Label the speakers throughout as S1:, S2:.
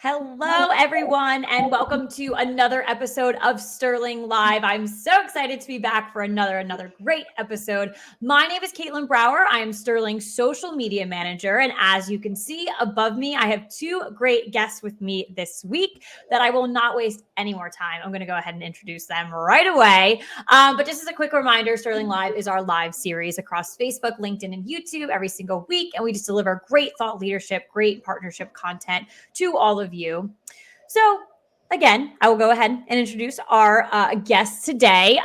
S1: Hello, everyone, and welcome to another episode of Sterling Live. I'm so excited to be back for another great episode. My name is Caitlin Brower. I am Sterling's social media manager, and as you can see above me, I have two great guests with me this week that I will not waste any more time. I'm going to go ahead and introduce them right away. But just as a quick reminder, Sterling Live is our live series across Facebook, LinkedIn, and YouTube every single week, and we just deliver great thought leadership, great partnership content to all of you. So again, I will go ahead and introduce our guests today.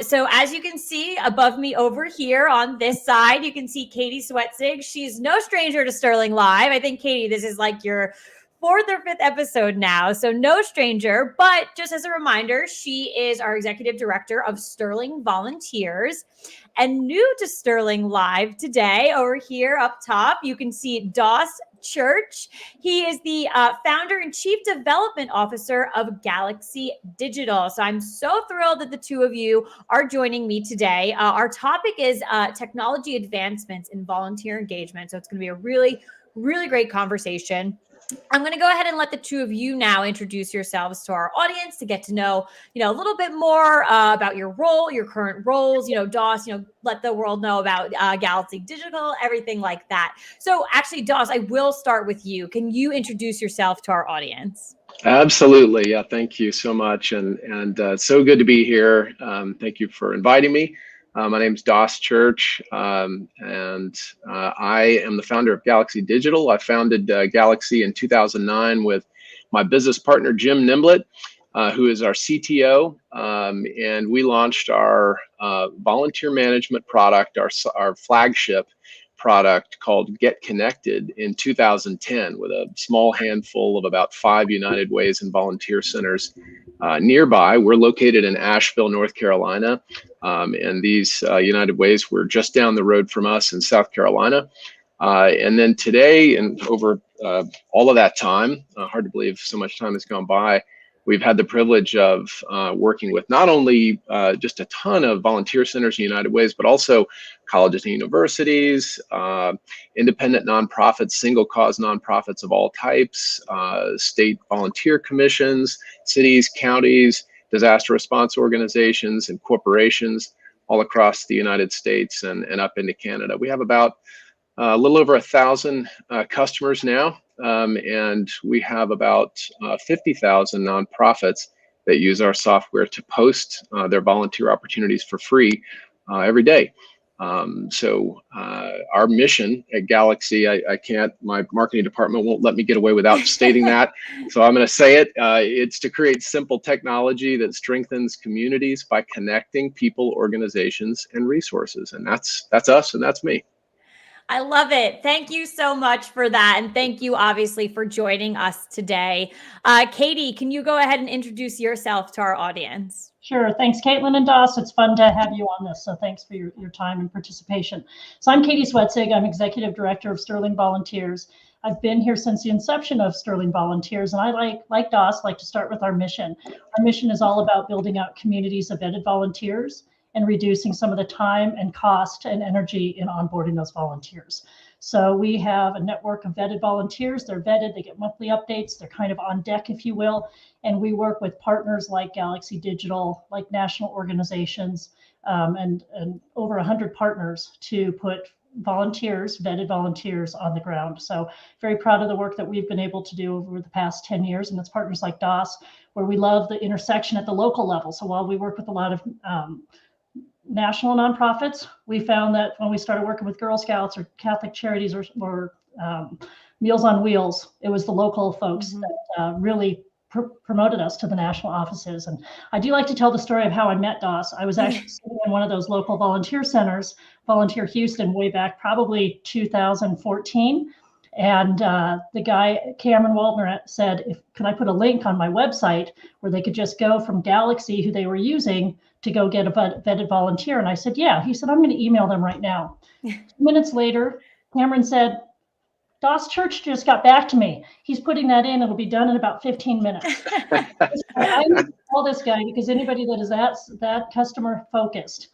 S1: So as you can see above me over here on this side, you can see Katie Zwetzig. She's no stranger to Sterling Live. I think, Katie, this is like your fourth or fifth episode now, so no stranger. But just as a reminder, she is our executive director of Sterling Volunteers. And new to Sterling Live today, over here up top, you can see Doss Church. He is the founder and chief development officer of Galaxy Digital. So I'm so thrilled that the two of you are joining me today. Our topic is technology advancements in volunteer engagement. So it's going to be a really great conversation. I'm going to go ahead and let the two of you now introduce yourselves to our audience to get to know, a little bit more about your role, your current roles, Doss, let the world know about Galaxy Digital, everything like that. So actually, Doss, I will start with you. Can you introduce yourself to our audience?
S2: Absolutely. Yeah. Thank you so much. And so good to be here. Thank you for inviting me. My name is Doss Church, and I am the founder of Galaxy Digital. I founded Galaxy in 2009 with my business partner, Jim Nimblett, who is our CTO. And we launched our volunteer management product, our flagship product called Get Connected in 2010 with a small handful of about 5 United Ways and volunteer centers nearby. We're located in Asheville, North Carolina, and these United Ways were just down the road from us in South Carolina. And then today, and over all of that time, hard to believe so much time has gone by, we've had the privilege of working with not only just a ton of volunteer centers and United Ways, but also colleges and universities, independent nonprofits, single cause nonprofits of all types, state volunteer commissions, cities, counties, disaster response organizations, and corporations all across the United States and up into Canada. We have about a little over 1,000 customers now. And we have about 50,000 nonprofits that use our software to post their volunteer opportunities for free every day. So our mission at Galaxy, I can't, my marketing department won't let me get away without stating that. So I'm going to say it. It's to create simple technology that strengthens communities by connecting people, organizations, and resources. And that's us, and that's me.
S1: I love it. Thank you so much for that. And thank you, obviously, for joining us today. Katie, can you go ahead and introduce yourself to our audience?
S3: Sure. Thanks, Caitlin and Doss. It's fun to have you on this. So thanks for your time and participation. So I'm Katie Zwetzig. I'm Executive Director of Sterling Volunteers. I've been here since the inception of Sterling Volunteers, and I like Doss, like to start with our mission. Our mission is all about building out communities of vetted volunteers and reducing some of the time and cost and energy in onboarding those volunteers. So we have a network of vetted volunteers. They're vetted, they get monthly updates. They're kind of on deck, if you will. And we work with partners like Galaxy Digital, like national organizations, and over 100 partners to put volunteers, vetted volunteers on the ground. So very proud of the work that we've been able to do over the past 10 years. And it's partners like Doss, where we love the intersection at the local level. So while we work with a lot of national nonprofits, we found that when we started working with Girl Scouts or Catholic Charities or Meals on Wheels, it was the local folks that really promoted us to the national offices. And I do like to tell the story of how I met Doss. I was actually sitting in one of those local volunteer centers, Volunteer Houston, way back probably 2014. And the guy, Cameron Waldner, said, could I put a link on my website where they could just go from Galaxy, who they were using, to go get a vetted volunteer? And I said, yeah. He said, I'm going to email them right now. 2 minutes later, Cameron said, Doss Church just got back to me. He's putting that in. It'll be done in about 15 minutes. I call this guy because anybody that is that customer focused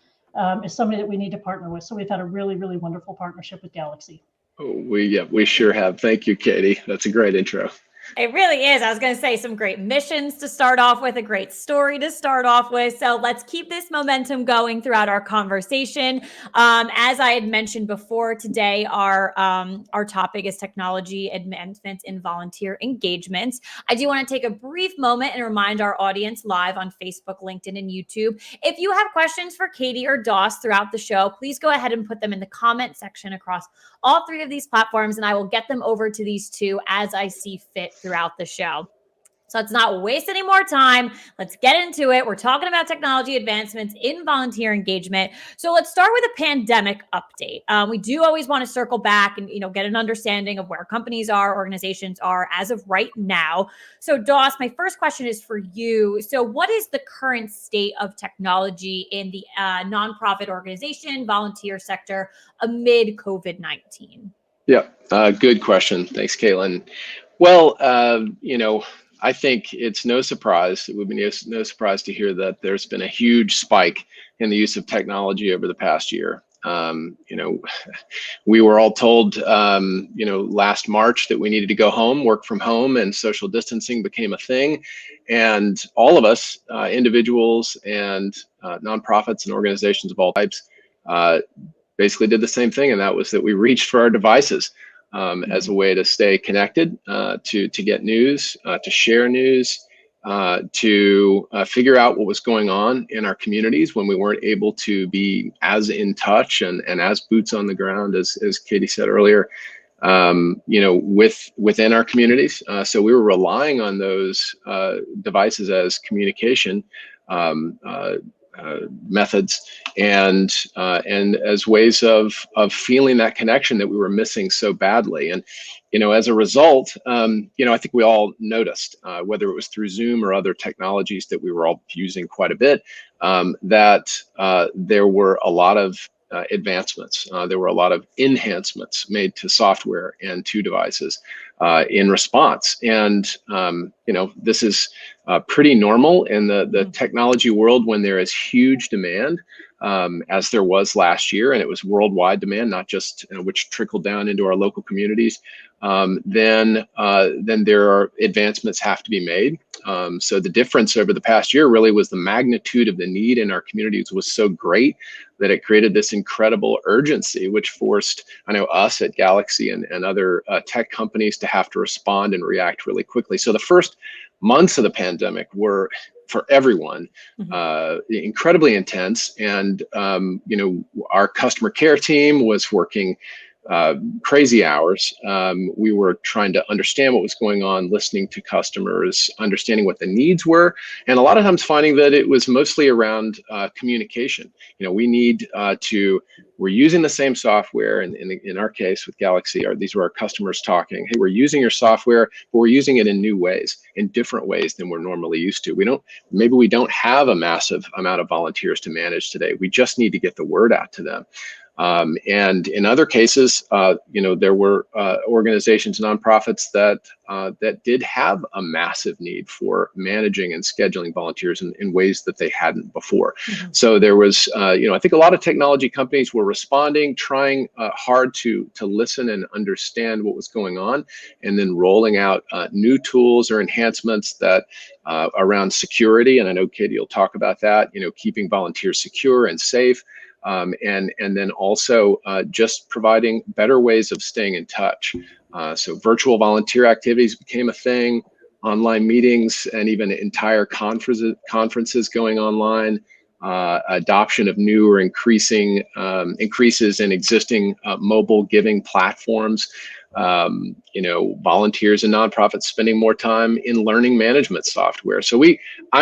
S3: is somebody that we need to partner with. So we've had a really wonderful partnership with Galaxy.
S2: Oh, we sure have. Thank you, Katie. That's a great intro.
S1: It really is. I was going to say some great missions to start off with, a great story to start off with. So let's keep this momentum going throughout our conversation. As I had mentioned before, today our topic is technology advancements in volunteer engagements. I do want to take a brief moment and remind our audience live on Facebook, LinkedIn, and YouTube. If you have questions for Katie or Doss throughout the show, please go ahead and put them in the comment section across all three of these platforms, and I will get them over to these two as I see fit throughout the show. So let's not waste any more time. Let's get into it. We're talking about technology advancements in volunteer engagement. So let's start with a pandemic update. We do always want to circle back and get an understanding of where companies are, organizations are as of right now. So Doss, my first question is for you. So what is the current state of technology in the nonprofit organization, volunteer sector amid COVID-19?
S2: Yeah, good question. Thanks, Caitlin. Well, I think it's no surprise. It would be no surprise to hear that there's been a huge spike in the use of technology over the past year. We were all told, last March that we needed to go home, work from home, and social distancing became a thing. And all of us, individuals and nonprofits and organizations of all types, basically did the same thing, and that was that we reached for our devices as a way to stay connected, to get news, to share news, to figure out what was going on in our communities when we weren't able to be as in touch and as boots on the ground, as Katie said earlier, within our communities. So we were relying on those devices as communication methods and as ways of feeling that connection that we were missing so badly. And as a result, I think we all noticed, whether it was through Zoom or other technologies that we were all using quite a bit, that there were a lot of advancements. There were a lot of enhancements made to software and to devices in response. And, this is pretty normal in the technology world when there is huge demand, as there was last year, and it was worldwide demand, not just which trickled down into our local communities. Then there are advancements have to be made. So the difference over the past year really was the magnitude of the need in our communities was so great that it created this incredible urgency, which forced, us at Galaxy and other tech companies to have to respond and react really quickly. So the first months of the pandemic were, for everyone, incredibly intense. And, our customer care team was working crazy hours. We were trying to understand what was going on, listening to customers, understanding what the needs were, and a lot of times finding that it was mostly around communication. We're using the same software, and in our case with Galaxy, these were our customers talking, hey, we're using your software, but we're using it in new ways, in different ways than we're normally used to. Maybe we don't have a massive amount of volunteers to manage today. We just need to get the word out to them. And in other cases, there were organizations, nonprofits that did have a massive need for managing and scheduling volunteers in ways that they hadn't before. So there was, I think a lot of technology companies were responding, trying hard to listen and understand what was going on, and then rolling out new tools or enhancements that around security. And I know Katie will talk about that, keeping volunteers secure and safe. And then also just providing better ways of staying in touch. So virtual volunteer activities became a thing, online meetings, and even entire conferences going online. Adoption of new or increases in existing mobile giving platforms. Volunteers and nonprofits spending more time in learning management software. So we're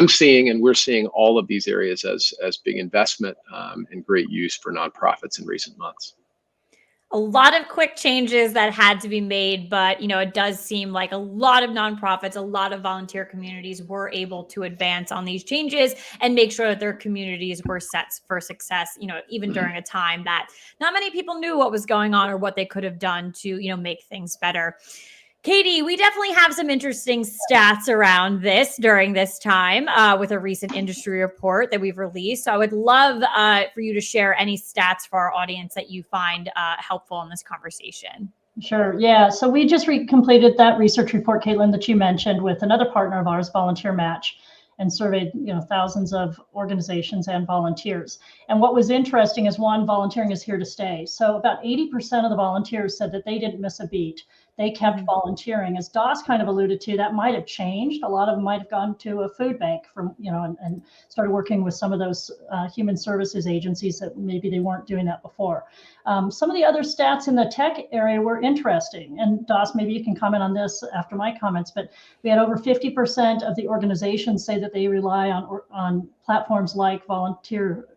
S2: seeing all of these areas as big investment and great use for nonprofits in recent months.
S1: A lot of quick changes that had to be made, but it does seem like a lot of nonprofits, a lot of volunteer communities were able to advance on these changes and make sure that their communities were set for success, even during a time that not many people knew what was going on or what they could have done to, make things better. Katie, we definitely have some interesting stats around this during this time with a recent industry report that we've released. So I would love for you to share any stats for our audience that you find helpful in this conversation.
S3: Sure. Yeah. So we just completed that research report, Caitlin, that you mentioned with another partner of ours, Volunteer Match, and surveyed, thousands of organizations and volunteers. And what was interesting is, one, volunteering is here to stay. So about 80% of the volunteers said that they didn't miss a beat. They kept volunteering. As Doss kind of alluded to, that might have changed. A lot of them might have gone to a food bank and started working with some of those human services agencies that maybe they weren't doing that before. Some of the other stats in the tech area were interesting. And Doss, maybe you can comment on this after my comments, but we had over 50% of the organizations say that they rely on platforms like volunteer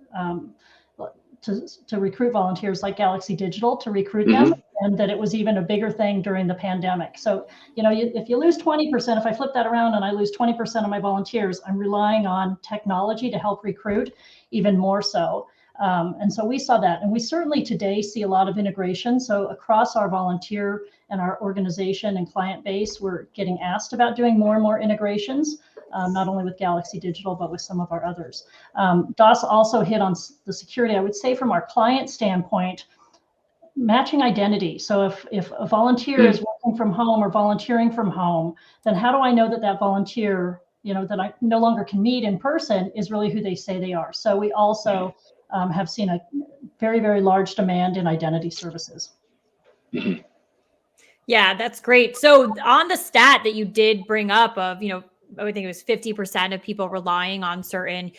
S3: to recruit volunteers, like Galaxy Digital, to recruit them, and that it was even a bigger thing during the pandemic. So, if you lose 20%, if I flip that around and I lose 20% of my volunteers, I'm relying on technology to help recruit even more so. And so we saw that, and we certainly today see a lot of integration. So across our volunteer and our organization and client base, we're getting asked about doing more and more integrations, not only with Galaxy Digital, but with some of our others. Doss also hit on the security. I would say from our client standpoint, matching identity. So if a volunteer is working from home or volunteering from home, then how do I know that volunteer, that I no longer can meet in person, is really who they say they are? So we also have seen a very, very large demand in identity services.
S1: Yeah, that's great. So on the stat that you did bring up of, I would think it was 50% of people relying on certain,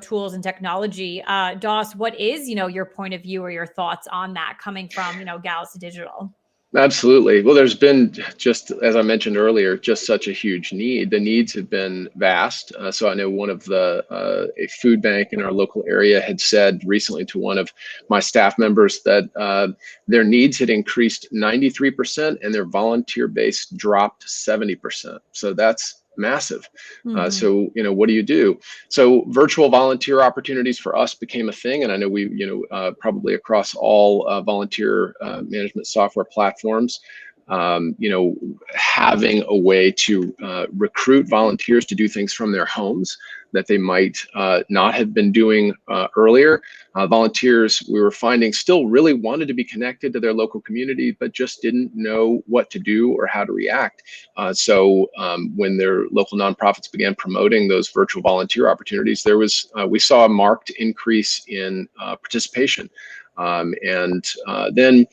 S1: tools and technology. Doss, what is, your point of view or your thoughts on that coming from, Galaxy Digital?
S2: Absolutely. Well, there's been, just as I mentioned earlier, just such a huge need. The needs have been vast. So I know one of a food bank in our local area had said recently to one of my staff members that their needs had increased 93% and their volunteer base dropped 70%. So that's massive. So, what do you do? So virtual volunteer opportunities for us became a thing. And I know we, probably across all volunteer management software platforms, having a way to recruit volunteers to do things from their homes that they might not have been doing earlier. Volunteers, we were finding, still really wanted to be connected to their local community, but just didn't know what to do or how to react. So when their local nonprofits began promoting those virtual volunteer opportunities, we saw a marked increase in participation. Then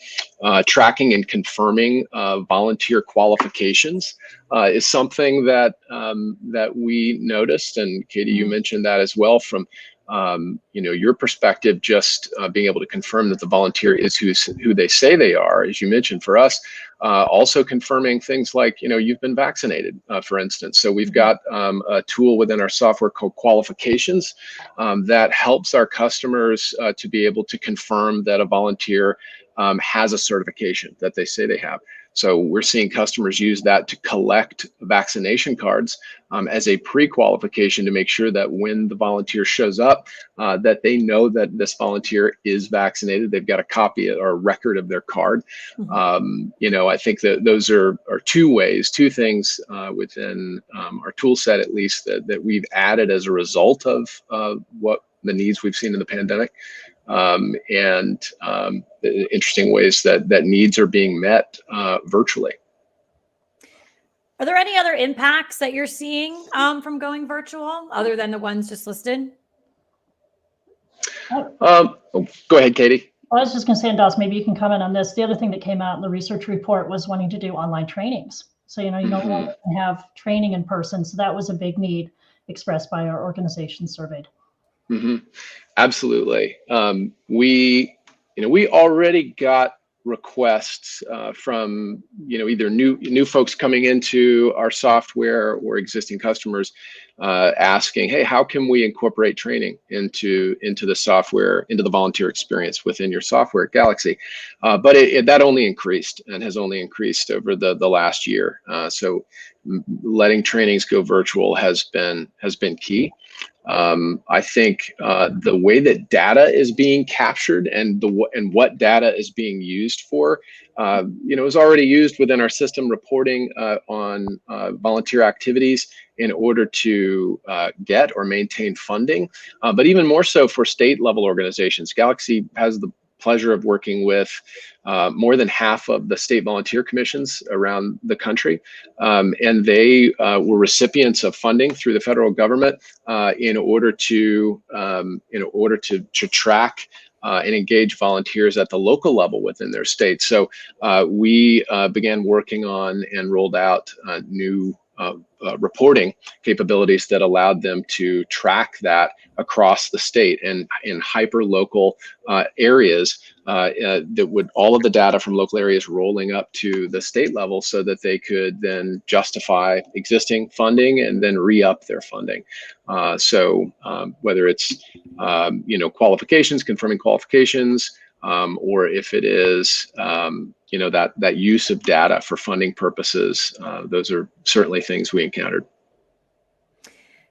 S2: tracking and confirming volunteer qualifications is something that we noticed, and Katie, you mentioned that as well from your perspective, just being able to confirm that the volunteer is who they say they are, as you mentioned. For us, also confirming things like, you've been vaccinated, for instance. So we've got a tool within our software called Qualifications that helps our customers to be able to confirm that a volunteer has a certification that they say they have. So we're seeing customers use that to collect vaccination cards as a pre-qualification to make sure that when the volunteer shows up, that they know that this volunteer is vaccinated. They've got a copy or a record of their card. I think that those are two things within our tool set, at least, that we've added as a result of what the needs we've seen in the pandemic. Interesting ways that needs are being met virtually.
S1: Are there any other impacts that you're seeing from going virtual other than the ones just listed?
S2: Go ahead, Katie.
S3: I was just going to say, and Doss, maybe you can comment on this. The other thing that came out in the research report was wanting to do online trainings. So, you no longer can have training in person. So that was a big need expressed by our organization surveyed.
S2: Absolutely. We already got requests from either new folks coming into our software or existing customers asking, hey, how can we incorporate training into the software, into the volunteer experience within your software at Galaxy? But that only increased and has only increased over the last year. So letting trainings go virtual has been key. I think the way that data is being captured and what data is being used for, is already used within our system, reporting on volunteer activities in order to get or maintain funding, but even more so for state level organizations. Galaxy has the pleasure of working with more than half of the state volunteer commissions around the country, and they were recipients of funding through the federal government in order to track and engage volunteers at the local level within their state. So we began working on and rolled out new reporting capabilities that allowed them to track that across the state and in hyper local areas that would all of the data from local areas rolling up to the state level so that they could then justify existing funding and then re-up their funding. So whether it's qualifications, confirming qualifications, or if it is that use of data for funding purposes, those are certainly things we encountered.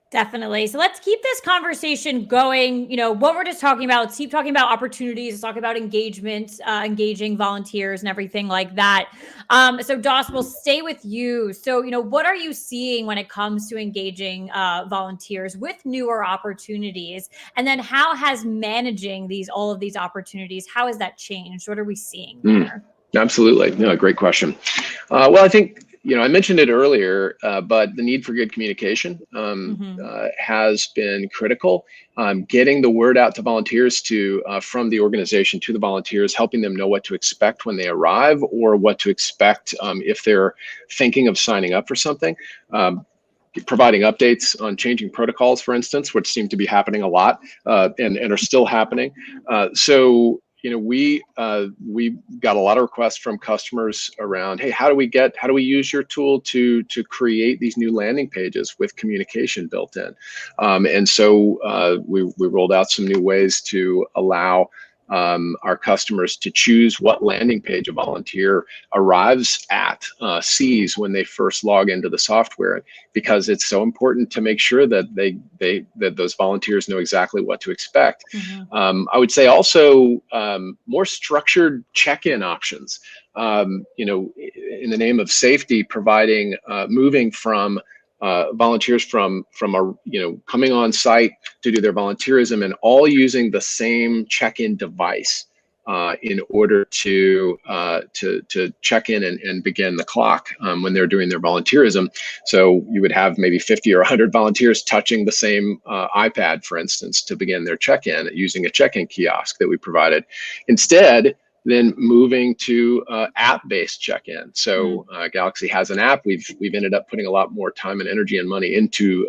S1: Definitely. So let's keep this conversation going. What we're just talking about, let's keep talking about opportunities, let's talk about engagement, engaging volunteers and everything like that. So Doss, we'll stay with you. So, what are you seeing when it comes to engaging volunteers with newer opportunities? And then how has managing all of these opportunities, how has that changed? What are we seeing there?
S2: Absolutely. No, great question. Well, I think, I mentioned it earlier, but the need for good communication has been critical. Getting the word out to volunteers from the organization to the volunteers, helping them know what to expect when they arrive or what to expect if they're thinking of signing up for something. Providing updates on changing protocols, for instance, which seem to be happening a lot and are still happening. So we got a lot of requests from customers around, hey, how do we use your tool to create these new landing pages with communication built in? And so we rolled out some new ways to allow our customers to choose what landing page a volunteer arrives at, sees when they first log into the software, because it's so important to make sure that that those volunteers know exactly what to expect. I would say also more structured check-in options. In the name of safety, providing moving from volunteers from coming on site to do their volunteerism and all using the same check-in device in order to check in and begin the clock when they're doing their volunteerism. So you would have maybe 50 or 100 volunteers touching the same iPad, for instance, to begin their check-in using a check-in kiosk that we provided. Instead, then moving to app-based check-in. So Galaxy has an app. We've ended up putting a lot more time and energy and money into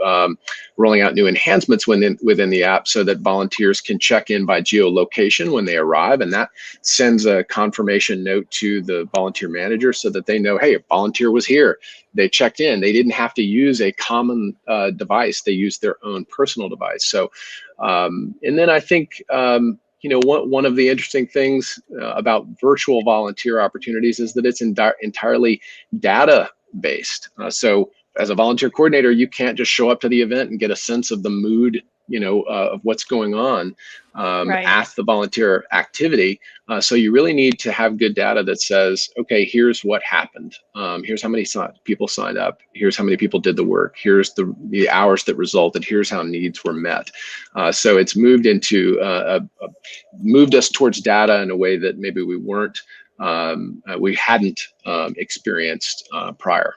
S2: rolling out new enhancements within the app so that volunteers can check in by geolocation when they arrive, and that sends a confirmation note to the volunteer manager so that they know, hey, a volunteer was here. They checked in. They didn't have to use a common device. They used their own personal device. So, and then I think one of the interesting things about virtual volunteer opportunities is that it's entirely data-based. So as a volunteer coordinator, you can't just show up to the event and get a sense of the mood, of what's going on at the volunteer activity. So you really need to have good data that says, okay, here's what happened. Here's how many people signed up. Here's how many people did the work. Here's the hours that resulted. Here's how needs were met. So it's moved us towards data in a way that maybe we hadn't experienced prior.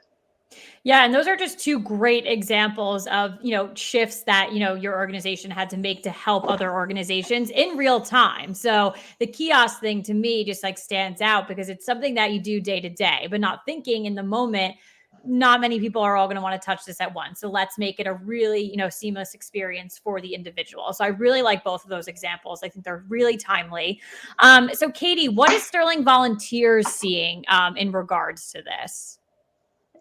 S1: Yeah, and those are just two great examples of, shifts that, your organization had to make to help other organizations in real time. So the kiosk thing to me just stands out because it's something that you do day to day, but not thinking in the moment, not many people are all going to want to touch this at once. So let's make it a really, seamless experience for the individual. So I really like both of those examples. I think they're really timely. So Katie, what is Sterling Volunteers seeing in regards to this?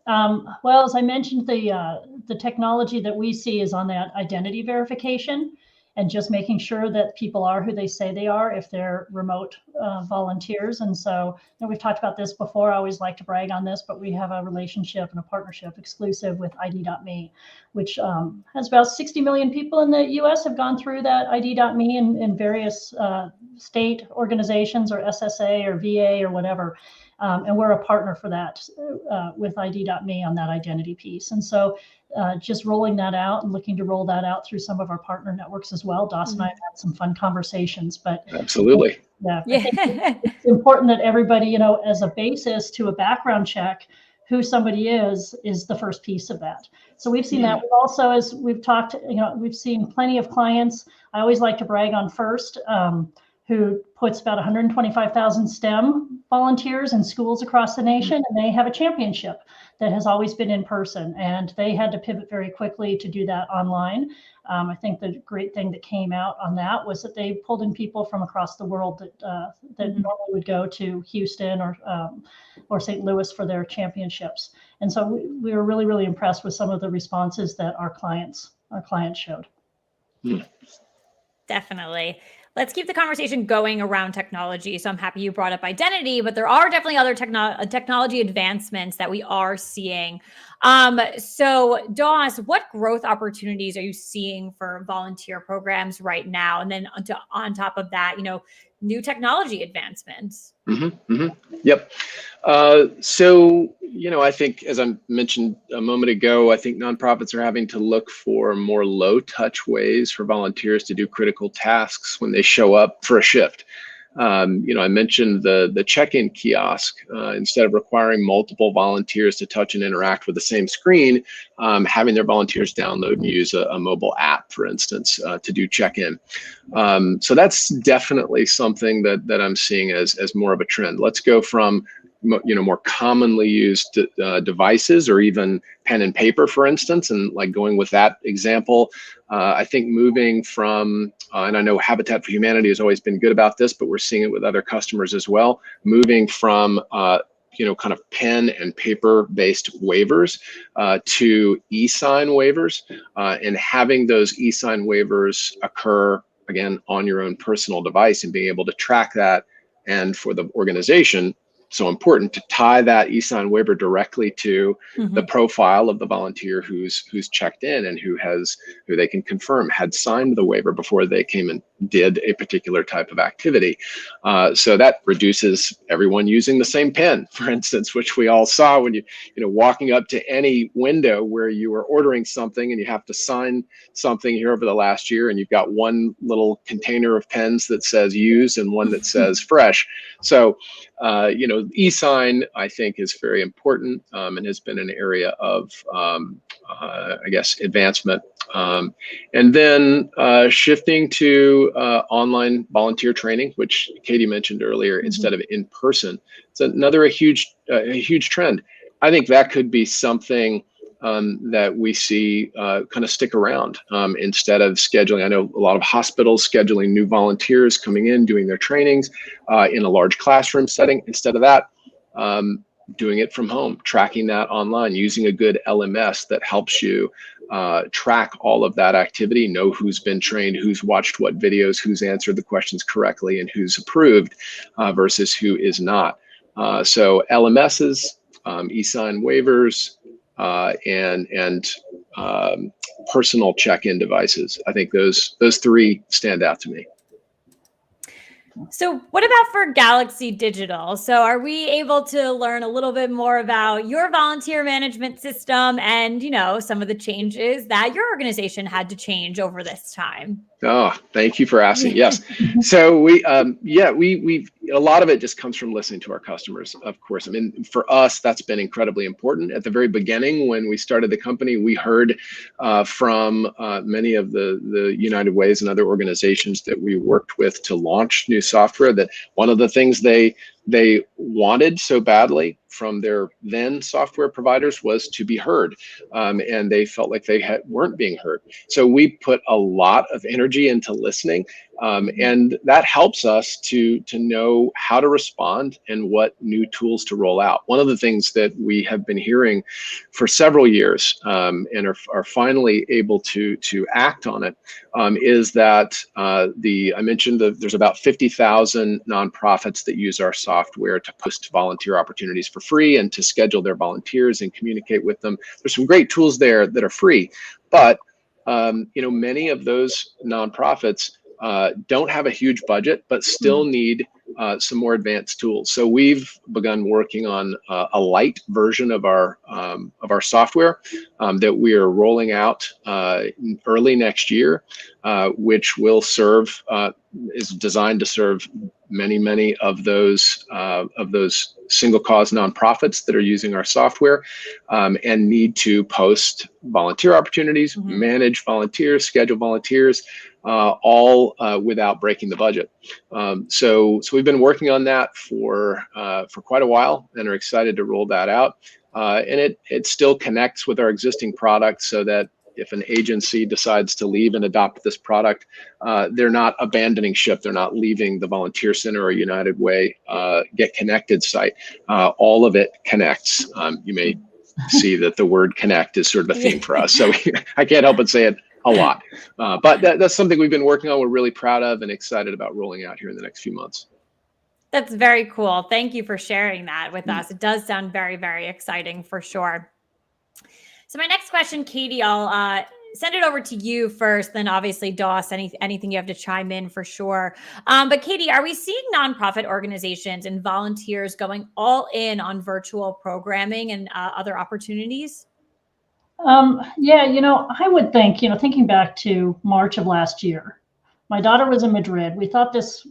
S3: Well, as I mentioned, the technology that we see is on that identity verification and just making sure that people are who they say they are if they're remote volunteers. And so we've talked about this before. I always like to brag on this, but we have a relationship and a partnership exclusive with ID.me, which has about 60 million people in the US have gone through that ID.me in various state organizations or SSA or VA or whatever. And we're a partner for that with ID.me on that identity piece. And so just rolling that out and looking to roll that out through some of our partner networks as well. Doss and I have had some fun conversations, but
S2: absolutely.
S3: Yeah. I think
S1: Yeah.
S3: it's important that everybody, as a basis to a background check, who somebody is the first piece of that. So we've seen that. We've also, as we've talked, we've seen plenty of clients. I always like to brag on First, who puts about 125,000 STEM volunteers in schools across the nation, and they have a championship that has always been in person, and they had to pivot very quickly to do that online. I think the great thing that came out on that was that they pulled in people from across the world that normally would go to Houston or St. Louis for their championships. And so we were really, really impressed with some of the responses that our clients showed.
S1: Definitely. Let's keep the conversation going around technology. So I'm happy you brought up identity, but there are definitely other technology advancements that we are seeing. So Doss, what growth opportunities are you seeing for volunteer programs right now? And then on top of that, new technology advancements.
S2: Yep. So, I think, as I mentioned a moment ago, I think nonprofits are having to look for more low-touch ways for volunteers to do critical tasks when they show up for a shift. I mentioned the check-in kiosk. Instead of requiring multiple volunteers to touch and interact with the same screen, having their volunteers download and use a mobile app, for instance, to do check-in. So that's definitely something that I'm seeing as more of a trend. Let's go from more commonly used devices, or even pen and paper, for instance, and like going with that example. I think moving from, and I know Habitat for Humanity has always been good about this, but we're seeing it with other customers as well, moving from kind of pen and paper based waivers to e-sign waivers, and having those e-sign waivers occur again on your own personal device, and being able to track that. And for the organization, so important to tie that e-sign waiver directly to the profile of the volunteer who's checked in, and who they can confirm had signed the waiver before they came and did a particular type of activity. So that reduces everyone using the same pen, for instance, which we all saw when walking up to any window where you were ordering something and you have to sign something here over the last year, and you've got one little container of pens that says used and one that says fresh. So e-sign, I think, is very important, and has been an area of, advancement. And then shifting to online volunteer training, which Katie mentioned earlier, instead of in person. It's another a huge trend. I think that could be something that we see kind of stick around, instead of scheduling. I know a lot of hospitals scheduling new volunteers coming in, doing their trainings in a large classroom setting. Instead of that, doing it from home, tracking that online, using a good LMS that helps you track all of that activity, know who's been trained, who's watched what videos, who's answered the questions correctly, and who's approved versus who is not. So LMSs, e-sign waivers, and personal check-in devices. I think those three stand out to me.
S1: So what about for Galaxy Digital? So are we able to learn a little bit more about your volunteer management system and, some of the changes that your organization had to change over this time?
S2: Oh, thank you for asking. Yes. So we a lot of it just comes from listening to our customers, of course. I mean, for us, that's been incredibly important. At the very beginning, when we started the company, we heard from many of the United Ways and other organizations that we worked with to launch new software, that one of the things they wanted so badly from their then software providers was to be heard, and they felt like they weren't being heard. So we put a lot of energy into listening, and that helps us to know how to respond and what new tools to roll out. One of the things that we have been hearing for several years, and are finally able to act on it, is that I mentioned that there's about 50,000 nonprofits that use our software to post volunteer opportunities for free and to schedule their volunteers and communicate with them. There's some great tools there that are free, but many of those nonprofits don't have a huge budget, but still need some more advanced tools. So we've begun working on a light version of our software that we are rolling out early next year, which will serve is designed to serve many of those single cause nonprofits that are using our software and need to post volunteer opportunities, manage volunteers, schedule volunteers, all without breaking the budget. So we've been working on that for quite a while and are excited to roll that out. And it still connects with our existing product so that if an agency decides to leave and adopt this product, they're not abandoning ship. They're not leaving the Volunteer Center or United Way Get Connected site. All of it connects. You may see that the word connect is sort of a theme for us. So I can't help but say it a lot. But that's something we've been working on. We're really proud of and excited about rolling out here in the next few months.
S1: That's very cool. Thank you for sharing that with us. It does sound very, very exciting for sure. So my next question, Katie, I'll send it over to you first, then obviously Doss, anything you have to chime in for sure. But Katie, are we seeing nonprofit organizations and volunteers going all in on virtual programming and other opportunities?
S3: Yeah, I would think, thinking back to March of last year, my daughter was in Madrid. We thought this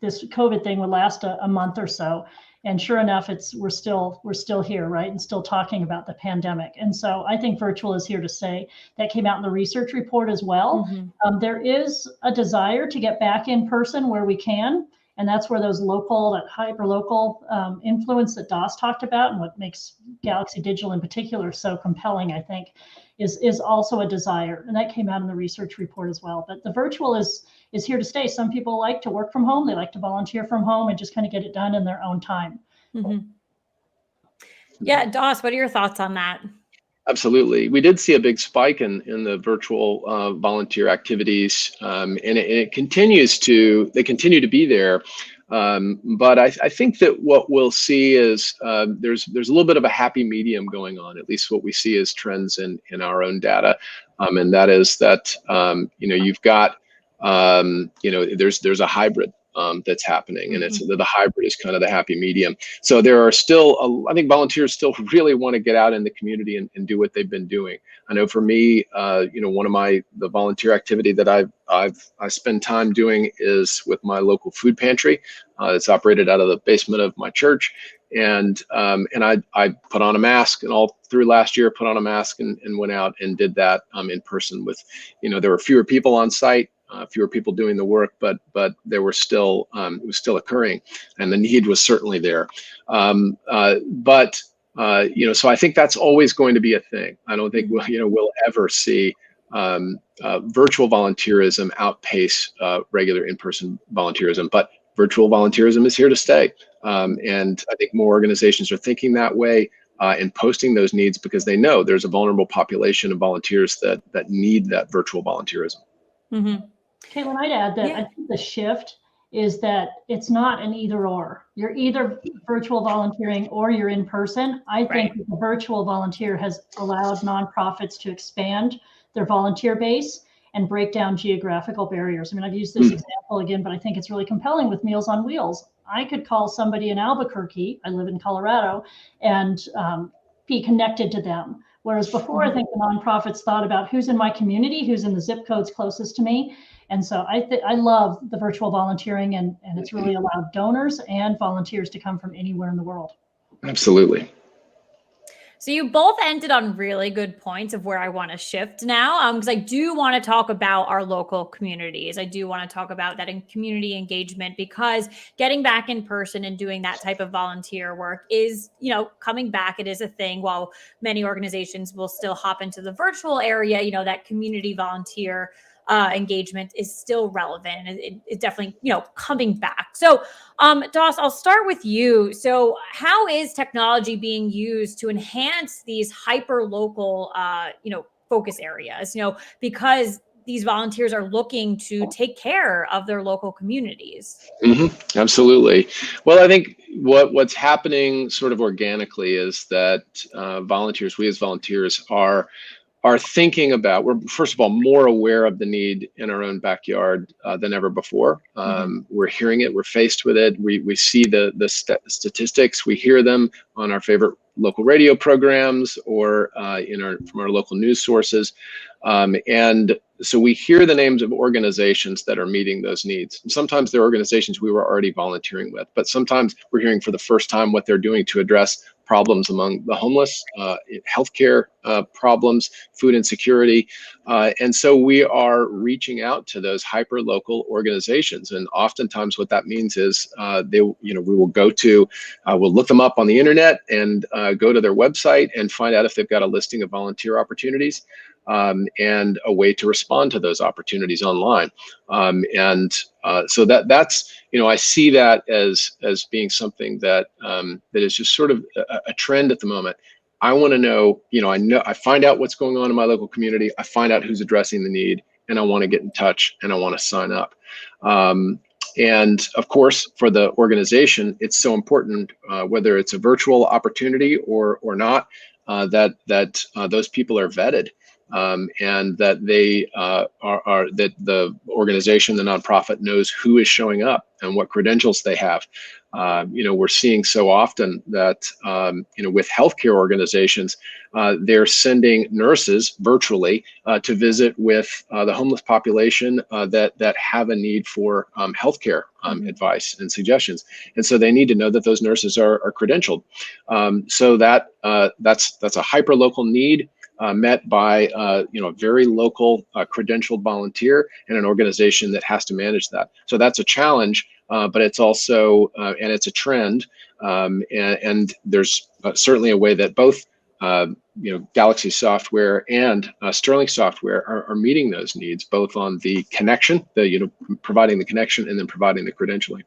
S3: COVID thing would last a month or so. And sure enough, we're still here, right? And still talking about the pandemic. And so I think virtual is here to stay. That came out in the research report as well. There is a desire to get back in person where we can. And that's where that hyper-local influence that Doss talked about and what makes Galaxy Digital in particular so compelling, I think, is also a desire. And that came out in the research report as well. But the virtual is here to stay. Some people like to work from home. They like to volunteer from home and just kind of get it done in their own time.
S1: Yeah, Doss, what are your thoughts on that?
S2: Absolutely. We did see a big spike in the virtual volunteer activities, and they continue to be there. But I think that what we'll see is there's a little bit of a happy medium going on, at least what we see as trends in our own data. And that is that, you've got, there's a hybrid that's happening, and it's the hybrid is kind of the happy medium. So there are still, I think volunteers still really want to get out in the community and do what they've been doing. I know for me, one of the volunteer activity that I spend time doing is with my local food pantry. It's operated out of the basement of my church. And I put on a mask, and all through last year, put on a mask and went out and did that in person with, there were fewer people on site, fewer people doing the work, but there were still, it was still occurring, and the need was certainly there. So I think that's always going to be a thing. I don't think we'll ever see virtual volunteerism outpace regular in-person volunteerism, but virtual volunteerism is here to stay. And I think more organizations are thinking that way and posting those needs because they know there's a vulnerable population of volunteers that need that virtual volunteerism.
S3: Caitlin, I'd add that I think the shift is that it's not an either or. You're either virtual volunteering or you're in person. I think the virtual volunteer has allowed nonprofits to expand their volunteer base and break down geographical barriers. I mean, I've used this example again, but I think it's really compelling with Meals on Wheels. I could call somebody in Albuquerque, I live in Colorado, and be connected to them. Whereas before, I think the nonprofits thought about who's in my community, who's in the zip codes closest to me. And so I love the virtual volunteering, and it's really allowed donors and volunteers to come from anywhere in the world.
S2: Absolutely.
S1: So you both ended on really good points of where I want to shift now, because I do want to talk about our local communities. I do want to talk about that in community engagement, because getting back in person and doing that type of volunteer work is, coming back. It is a thing. While many organizations will still hop into the virtual area, that community volunteer engagement is still relevant. It's definitely, coming back. So, Doss, I'll start with you. So how is technology being used to enhance these hyper local, focus areas, because these volunteers are looking to take care of their local communities?
S2: Absolutely. Well, I think what's happening sort of organically is that we as volunteers are are thinking about, we're first of all more aware of the need in our own backyard than ever before. We're hearing it, we're faced with it. We see the statistics, we hear them on our favorite local radio programs or from our local news sources. And so we hear the names of organizations that are meeting those needs. And sometimes they're organizations we were already volunteering with, but sometimes we're hearing for the first time what they're doing to address problems among the homeless, healthcare problems, food insecurity. And so we are reaching out to those hyper-local organizations. And oftentimes what that means is we will go to, we'll look them up on the internet and go to their website and find out if they've got a listing of volunteer opportunities. And a way to respond to those opportunities online. So that's, I see that as being something that is just sort of a trend at the moment. I want to know, I find out what's going on in my local community, I find out who's addressing the need, and I want to get in touch and I want to sign up. And of course, for the organization, it's so important, whether it's a virtual opportunity or not, that those people are vetted. And that they that the organization, the nonprofit, knows who is showing up and what credentials they have. We're seeing so often that with healthcare organizations, they're sending nurses virtually to visit with the homeless population that have a need for healthcare advice and suggestions, and so they need to know that those nurses are credentialed. So that's a hyper local need. Met by a very local credentialed volunteer and an organization that has to manage that. So that's a challenge, but it's also and it's a trend, and there's certainly a way that both Galaxy software and Sterling software are meeting those needs, both on the connection, providing the connection, and then providing the credentialing.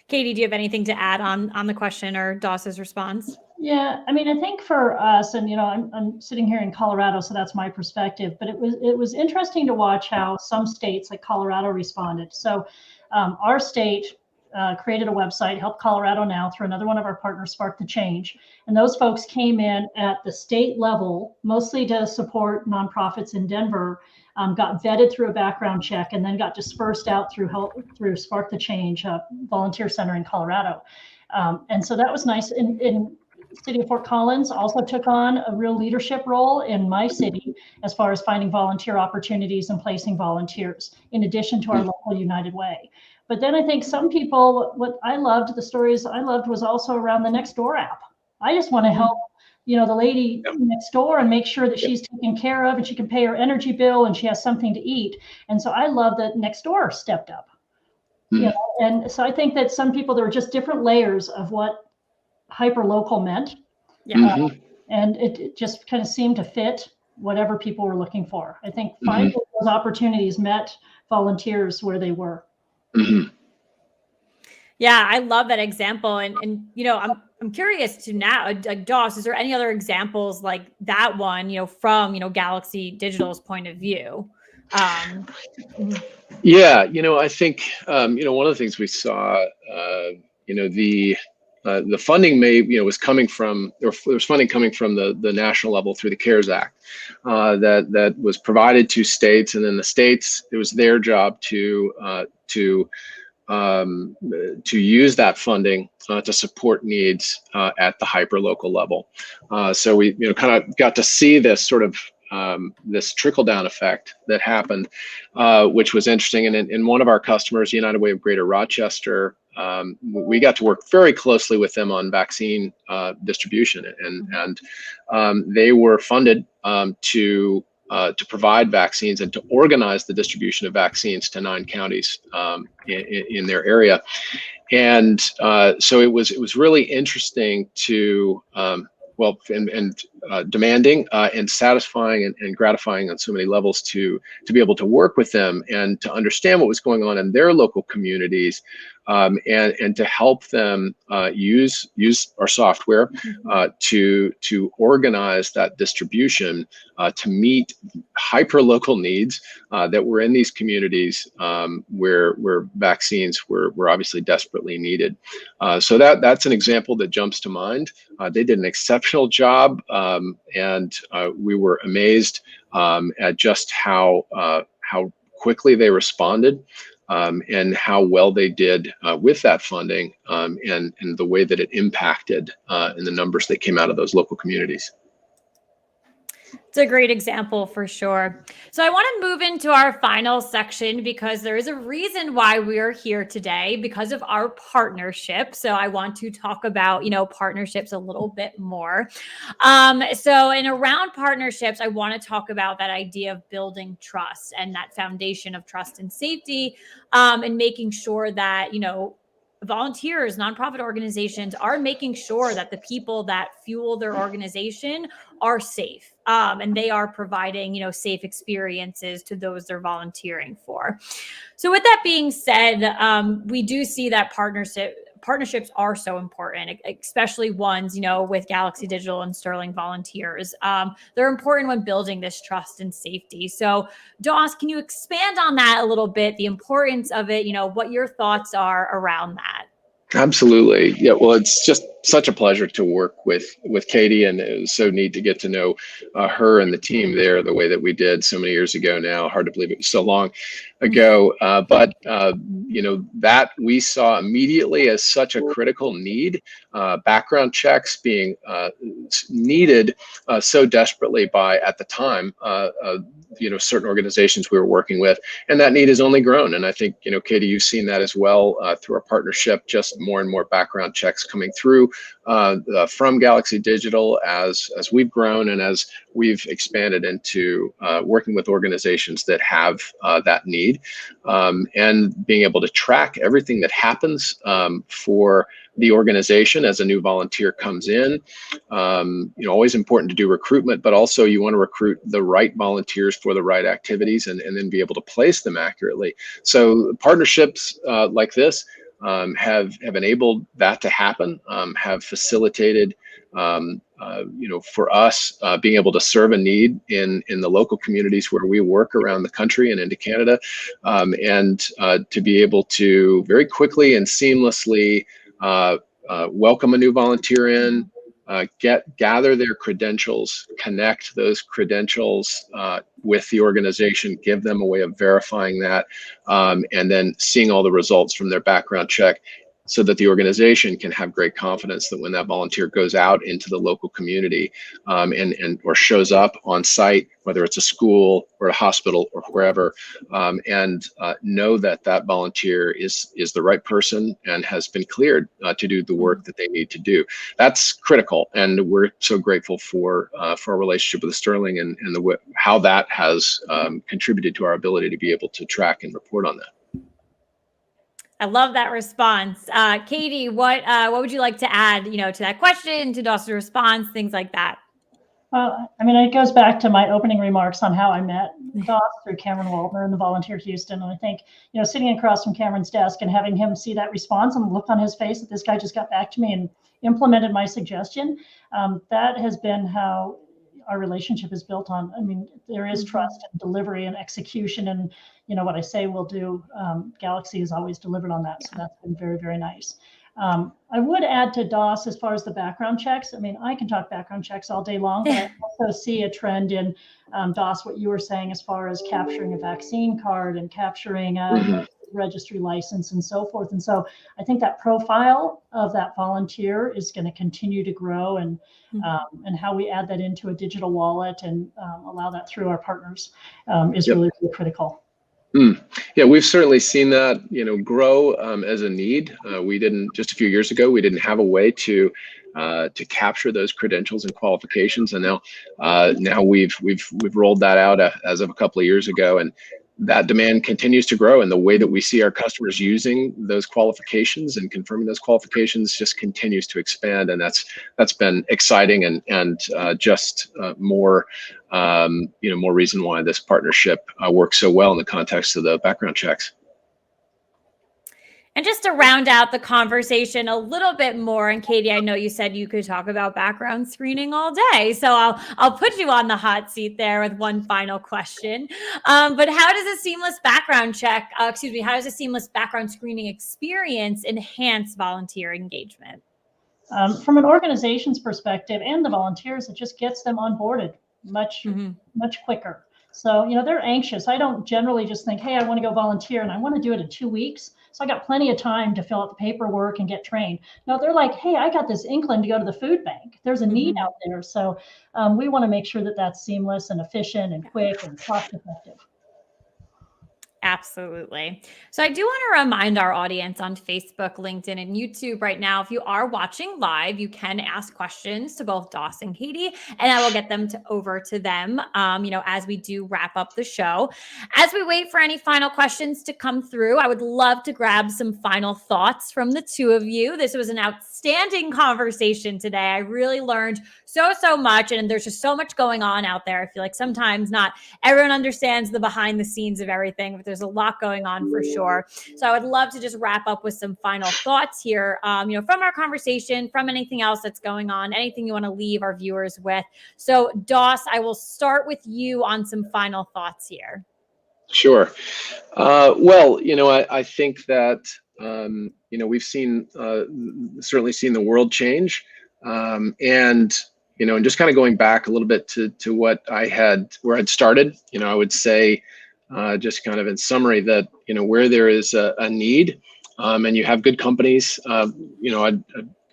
S1: Katie, do you have anything to add on the question or Doss's response?
S3: Yeah, I mean, I think for us, and I'm sitting here in Colorado, so that's my perspective. But it was interesting to watch how some states like Colorado responded. So our state created a website, Help Colorado Now, through another one of our partners, Spark the Change. And those folks came in at the state level, mostly to support nonprofits in Denver, got vetted through a background check, and then got dispersed out through Spark the Change Volunteer Center in Colorado. And so that was nice. In City of Fort Collins also took on a real leadership role in my city as far as finding volunteer opportunities and placing volunteers, in addition to our local United Way. But then I think some people, the stories I loved was also around the Nextdoor app. I just want to help, the lady next door and make sure that she's taken care of and she can pay her energy bill and she has something to eat. And so I love that Nextdoor stepped up. And so I think that some people, there were just different layers of what hyper-local meant. And it just kind of seemed to fit whatever people were looking for. I think finding those opportunities met volunteers where they were.
S1: Yeah, I love that example. And I'm curious to now, like Doss, is there any other examples like that one, from, Galaxy Digital's point of view?
S2: Yeah, I think, one of the things we saw, the funding was coming from, there was funding coming from the national level through the CARES Act that was provided to states, and then the states, it was their job to use that funding to support needs at the hyper-local level. So we kind of got to see this sort of this trickle-down effect that happened, which was interesting. And in one of our customers, United Way of Greater Rochester, we got to work very closely with them on vaccine distribution, and they were funded to provide vaccines and to organize the distribution of vaccines to 9 counties in their area. And so it was really interesting to demanding and satisfying and gratifying on so many levels to be able to work with them and to understand what was going on in their local communities, and to help them use our software to organize that distribution to meet hyper-local needs that were in these communities where vaccines were obviously desperately needed. So that's an example that jumps to mind. They did an exceptional job and we were amazed at just how quickly they responded. And how well they did with that funding, and the way that it impacted in the numbers that came out of those local communities.
S1: It's a great example for sure. So I want to move into our final section because there is a reason why we're here today, because of our partnership. So I want to talk about, partnerships a little bit more. So in around partnerships, I want to talk about that idea of building trust and that foundation of trust and safety, and making sure that, volunteers, nonprofit organizations are making sure that the people that fuel their organization are safe, and they are providing, safe experiences to those they're volunteering for. So with that being said, we do see that partnerships are so important, especially ones, with Galaxy Digital and Sterling Volunteers. They're important when building this trust and safety. So Doss, can you expand on that a little bit, the importance of it, what your thoughts are around that?
S2: Absolutely. Yeah. Well, it's just such a pleasure to work with Katie, and it was so neat to get to know her and the team there the way that we did so many years ago now. Hard to believe it was so long ago. But that we saw immediately as such a critical need, background checks being needed so desperately by, at the time, certain organizations we were working with, and that need has only grown. And I think, Katie, you've seen that as well through our partnership, just more and more background checks coming through from Galaxy Digital as we've grown and as we've expanded into working with organizations that have that need, and being able to track everything that happens for the organization as a new volunteer comes in. Always important to do recruitment, but also you want to recruit the right volunteers for the right activities, and then be able to place them accurately. So partnerships like this have enabled that to happen, have facilitated, for us being able to serve a need in the local communities where we work around the country and into Canada, and to be able to very quickly and seamlessly welcome a new volunteer in, gather their credentials, connect those credentials with the organization, give them a way of verifying that, and then seeing all the results from their background check, so that the organization can have great confidence that when that volunteer goes out into the local community, or shows up on site, whether it's a school or a hospital or wherever, and know that that volunteer is the right person and has been cleared to do the work that they need to do. That's critical, and we're so grateful for our relationship with Sterling and how that has contributed to our ability to be able to track and report on that.
S1: I love that response. Katie, what would you like to add, to that question, to Doss's response, things like that?
S3: It goes back to my opening remarks on how I met Doss through Cameron Waldner in the Volunteer Houston. And I think, sitting across from Cameron's desk and having him see that response and the look on his face that this guy just got back to me and implemented my suggestion, that has been how our relationship is built on. There is trust and delivery and execution, and what I say we'll do, Galaxy has always delivered on that. So that's been very, very nice. I would add to Doss as far as the background checks. I can talk background checks all day long, but I also see a trend in, Doss, what you were saying as far as capturing a vaccine card and capturing a registry license and so forth. And so I think that profile of that volunteer is going to continue to grow, and how we add that into a digital wallet and allow that through our partners is really, really critical.
S2: Yeah, we've certainly seen that, grow as a need. We didn't, just a few years ago, we didn't have a way to capture those credentials and qualifications, and now we've rolled that out as of a couple of years ago, and that demand continues to grow, and the way that we see our customers using those qualifications and confirming those qualifications just continues to expand, and that's been exciting, and just more reason why this partnership works so well in the context of the background checks.
S1: And just to round out the conversation a little bit more, and Katie, I know you said you could talk about background screening all day, so I'll put you on the hot seat there with one final question. But how does a seamless background screening experience enhance volunteer engagement?
S3: From an organization's perspective and the volunteers, it just gets them onboarded much quicker. So, they're anxious. I don't generally just think, hey, I want to go volunteer and I want to do it in 2 weeks. So I got plenty of time to fill out the paperwork and get trained. No, they're like, hey, I got this inkling to go to the food bank. There's a need out there. So we want to make sure that that's seamless and efficient and quick and cost effective.
S1: Absolutely. So I do want to remind our audience on Facebook, LinkedIn, and YouTube right now, if you are watching live, you can ask questions to both Doss and Katie, and I will get them over to them, as we do wrap up the show. As we wait for any final questions to come through, I would love to grab some final thoughts from the two of you. This was an outstanding conversation today. I really learned so much, and there's just so much going on out there. I feel like sometimes not everyone understands the behind the scenes of everything, but there's a lot going on for sure. So I would love to just wrap up with some final thoughts here, from our conversation, from anything else that's going on, anything you want to leave our viewers with. So Doss, I will start with you on some final thoughts here.
S2: Sure. Well, I think that, we've certainly seen the world change. And just kind of going back a little bit to where I'd started, I would say, just kind of in summary that, where there is a need, and you have good companies, I'd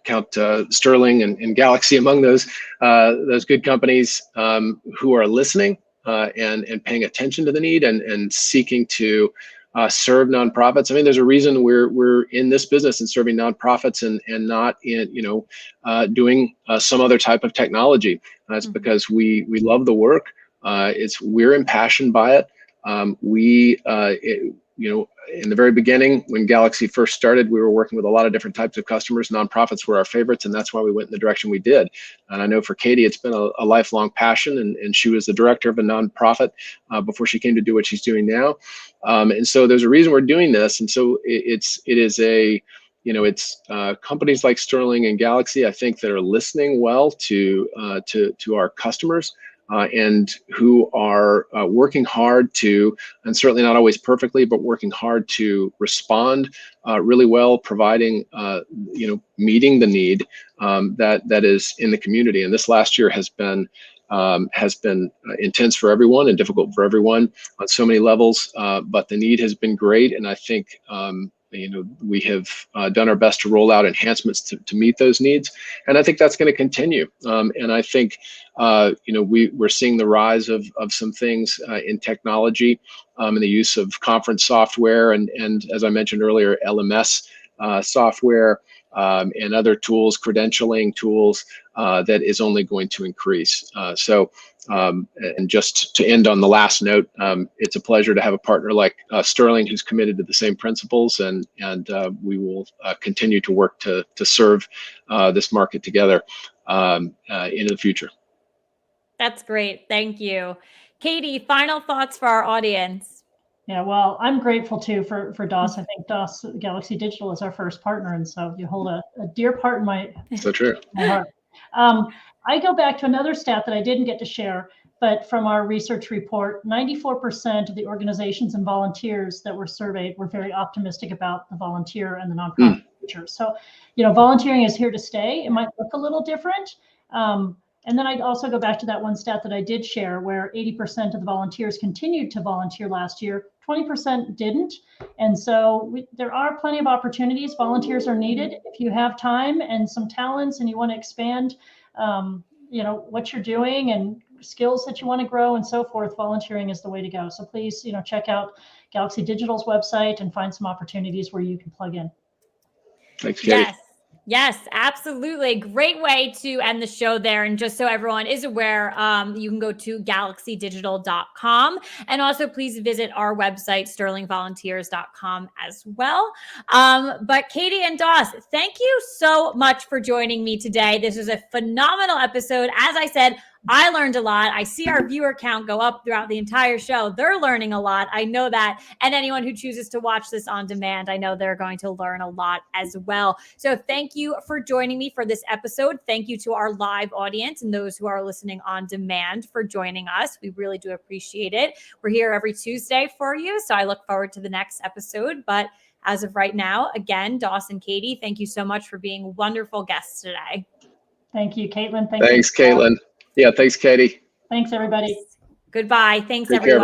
S2: count Sterling and Galaxy among those good companies who are listening and paying attention to the need and seeking to serve nonprofits. I mean, there's a reason we're in this business and serving nonprofits and not in doing some other type of technology. That's because we love the work. We're impassioned by it. In the very beginning, when Galaxy first started, we were working with a lot of different types of customers. Nonprofits were our favorites, and that's why we went in the direction we did. And I know for Katie, it's been a lifelong passion, and she was the director of a nonprofit before she came to do what she's doing now. And so there's a reason we're doing this. And so it's companies like Sterling and Galaxy, I think, that are listening well to our customers. And who are working hard to, and certainly not always perfectly, but working hard to respond really well, providing, meeting the need that is in the community. And this last year has been intense for everyone and difficult for everyone on so many levels, but the need has been great. And I think, we have done our best to roll out enhancements to meet those needs. And I think that's going to continue. And I think, we're seeing the rise of some things in technology and the use of conference software and as I mentioned earlier, LMS software and other tools, credentialing tools that is only going to increase. And just to end on the last note, it's a pleasure to have a partner like Sterling who's committed to the same principles, and we will continue to work to serve this market together into the future.
S1: That's great. Thank you. Katie, final thoughts for our audience.
S3: Yeah, well, I'm grateful too for Doss. I think Doss Galaxy Digital is our first partner, and so you hold a dear part in my heart. I go back to another stat that I didn't get to share, but from our research report, 94% of the organizations and volunteers that were surveyed were very optimistic about the volunteer and the nonprofit future. So, volunteering is here to stay. It might look a little different. And then I'd also go back to that one stat that I did share where 80% of the volunteers continued to volunteer last year, 20% didn't. And so there are plenty of opportunities. Volunteers are needed. If you have time and some talents and you want to expand, what you're doing and skills that you want to grow and so forth, volunteering is the way to go. So please, check out Galaxy Digital's website and find some opportunities where you can plug in.
S2: Thanks, Katie.
S1: Yes, absolutely. Great way to end the show there. And just so everyone is aware, you can go to galaxydigital.com and also please visit our website, sterlingvolunteers.com as well. But Katie and Doss, thank you so much for joining me today. This was a phenomenal episode. As I said, I learned a lot. I see our viewer count go up throughout the entire show. They're learning a lot. I know that. And anyone who chooses to watch this on demand, I know they're going to learn a lot as well. So thank you for joining me for this episode. Thank you to our live audience and those who are listening on demand for joining us. We really do appreciate it. We're here every Tuesday for you. So I look forward to the next episode. But as of right now. Again, Doss and Katie, thank you so much for being wonderful guests today.
S3: Thank you, Caitlin.
S2: Thanks, Caitlin. Yeah, thanks, Katie.
S3: Thanks, everybody.
S1: Goodbye. Thanks,
S2: Take care,
S1: everyone.